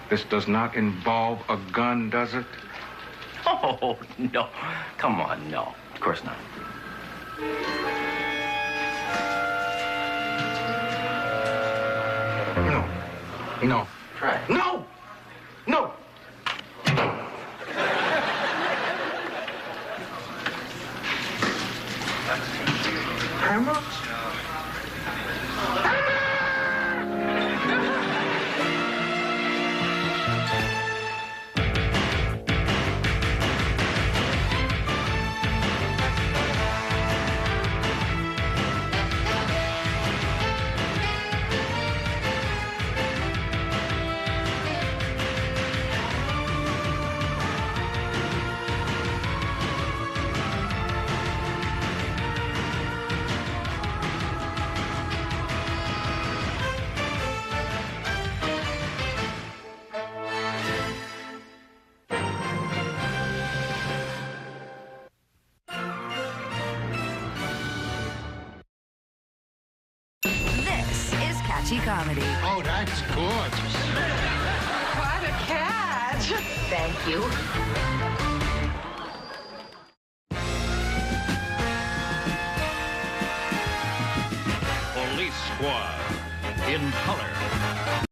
This does not involve a gun, does it? Oh, no. Come on, no. Of course not. No. No. Try it. No! No! Hammer? This is Catchy Comedy. Oh, that's gorgeous. What a catch! Thank you. Police Squad in color.